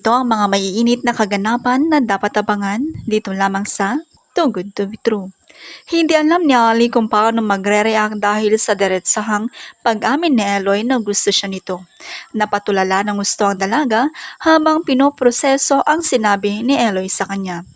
Ito ang mga maiinit na kaganapan na dapat abangan dito lamang sa Too Good to Be True. Hindi alam ni Ali kung paano magre-react dahil sa diretsahang pag-amin ni Eloy na gusto siya nito. Napatulala ng gusto ang dalaga habang pinoproseso ang sinabi ni Eloy sa kanya.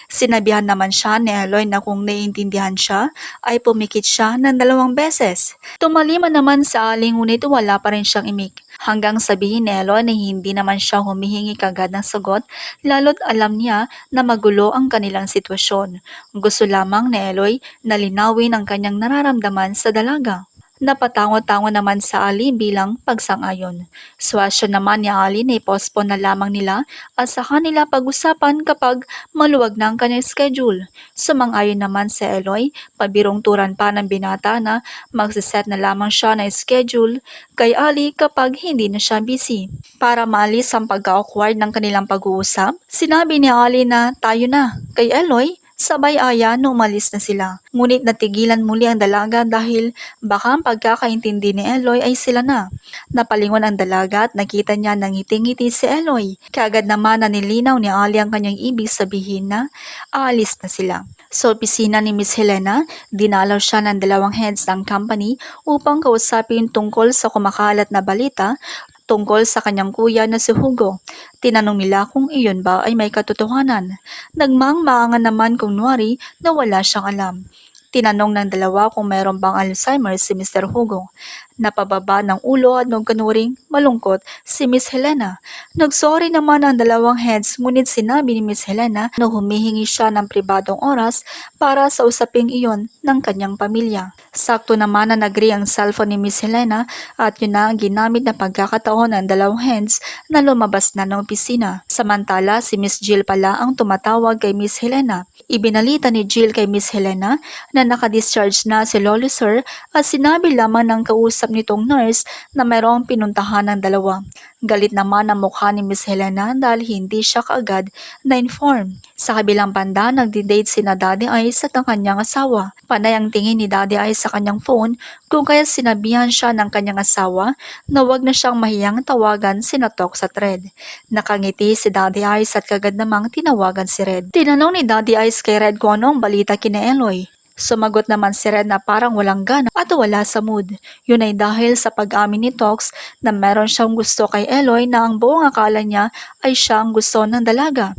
Sinabihan naman siya ni Eloy na kung naiintindihan siya ay pumikit siya ng 2 beses. Tumalima naman sa Ali ngunit wala pa rin siyang imik. Hanggang sabihin ni Eloy na hindi naman siya humihingi kagad ng sagot lalo't alam niya na magulo ang kanilang sitwasyon. Gusto lamang ni Eloy na linawin ang kanyang nararamdaman sa dalaga. Napatango-tango naman sa Ali bilang pagsang-ayon. Suwasyon naman ni Ali na i-postpone na lamang nila at saka nila pag-usapan kapag maluwag na ang kanyang schedule. Sumang-ayon naman si Eloy, pabirong turan pa ng binata na magsiset na lamang siya ng schedule kay Ali kapag hindi na siya busy. Para maalis ang pagka-awkward ng kanilang pag-uusap, sinabi ni Ali na tayo na. Kay Eloy, sabay aya na umalis na sila. Ngunit natigilan muli ang dalaga dahil baka ang pagkakaintindi ni Eloy ay sila na. Napalingon ang dalaga at nakita niya na ngiting-ngiti si Eloy. Kaagad naman na nilinaw ni Ali ang kanyang ibig sabihin na aalis na sila. Sa opisina ni Miss Helena, dinalaw siya ng 2 heads ng company upang kausapin tungkol sa kumakalat na balita tungkol sa kanyang kuya na si Hugo. Tinanong nila kung iyon ba ay may katotohanan. Nagmaang-maangan naman kunwari na wala siyang alam. Tinanong ng dalawa kung mayroon bang Alzheimer si Mr. Hugo. Napababa ng ulo at nagkanuring malungkot si Miss Helena. Nagsorry naman ang 2 heads ngunit sinabi ni Miss Helena na humihingi siya ng pribadong oras para sa usaping iyon ng kanyang pamilya. Sakto naman na nag-ring ang cellphone ni Miss Helena at yun na ang ginamit na pagkakataon ng 2 heads na lumabas na ng opisina. Samantala si Miss Jill pala ang tumatawag kay Miss Helena. Ibinalita ni Jill kay Miss Helena na nakadischarge na si Lolo Sir at sinabi lamang ng kausap nitong nurse na mayroong pinuntahan ng dalawa. Galit naman ang mukha ni Miss Helena dahil hindi siya kaagad na-inform. Sa kabilang banda, nagdi-date sina Daddy Ice at ang kanyang asawa. Panay ang tingin ni Daddy Ice sa kanyang phone kung kaya sinabihan siya ng kanyang asawa na wag na siyang mahiyang tawagan si Tok sa thread. Nakangiti si Daddy Ice at kagad namang tinawagan si Red. Tinanong ni Daddy Ice kay Red kung anong balita kina Eloy. Sumagot naman si Red na parang walang gana at wala sa mood. Yun ay dahil sa pag-amin ni Tox na meron siyang gusto kay Eloy na ang buong akala niya ay siya ang gusto ng dalaga.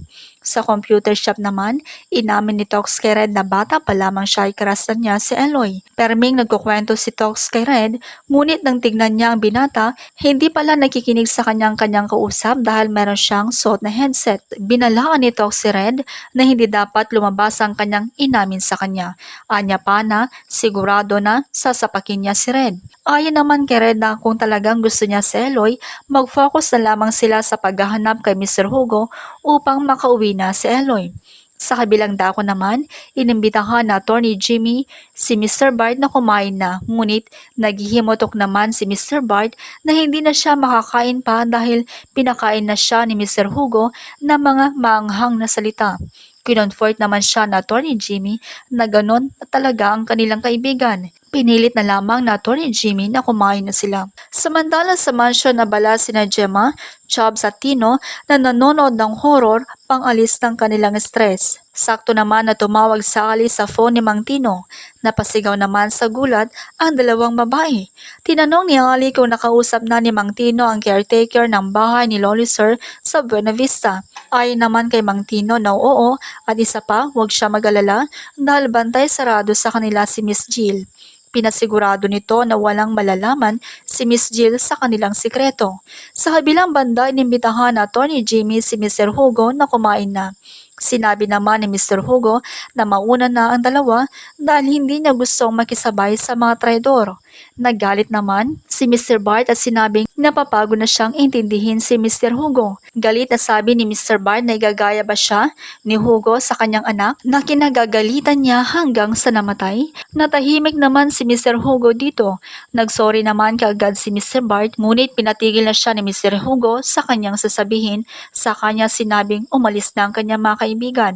Sa computer shop naman, inamin ni Tox kay Red na bata pa lamang siya ay karasan niya si Eloy. Perming nagkukwento si Tox kay Red, ngunit nang tignan niya ang binata, hindi pala nakikinig sa kanyang kausap dahil meron siyang suot na headset. Binalaan ni Tox si Red na hindi dapat lumabas ang kanyang inamin sa kanya. Anya pa na sigurado na sasapakin niya si Red. Ayon naman kay Red na kung talagang gusto niya si Eloy, mag-focus na lamang sila sa paghahanap kay Mr. Hugo upang makauwi na si Eloy. Sa kabilang dako naman, inimbitahan na Attorney Jimmy si Mr. Bart na kumain na, ngunit naghihimotok naman si Mr. Bart na hindi na siya makakain pa dahil pinakain na siya ni Mr. Hugo ng mga maanghang na salita. Kinonfort naman siya na Attorney Jimmy na ganon na talaga ang kanilang kaibigan. Pinilit na lamang na Attorney Jimmy na kumain na sila. Samantala sa mansyon na bala sina Gemma, Chubbs at Tino na nanonood ng horror pang-alis ng kanilang stress. Sakto naman na tumawag sa Ali sa phone ni Mang Tino. Napasigaw naman sa gulat ang 2 babae. Tinanong ni Ali kung nakausap na ni Mang Tino ang caretaker ng bahay ni Lolo Sir sa Buena Vista. Ayon naman kay Mang Tino na oo at isa pa huwag siya mag-alala dahil bantay sarado sa kanila si Miss Jill. Pinasigurado nito na walang malalaman si Miss Jill sa kanilang sikreto. Sa kabilang banda, inimbitahan na Attorney Jimmy si Mr. Hugo na kumain na. Sinabi naman ni Mr. Hugo na mauna na ang dalawa dahil hindi niya gustong makisabay sa mga traidor. Nagalit naman si Mr. Bart at sinabing napapagod na siyang intindihin si Mr. Hugo. Galit na sabi ni Mr. Bart na igagaya ba siya ni Hugo sa kanyang anak na kinagagalitan niya hanggang sa namatay. Natahimik naman si Mr. Hugo dito. Nagsorry naman kaagad si Mr. Bart ngunit pinatigil na siya ni Mr. Hugo sa kanyang sasabihin sa kanya sinabing umalis na ang kanyang mga kaibigan.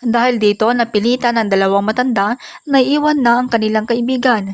Dahil dito napilitan ang 2 matanda na iwan na ang kanilang kaibigan.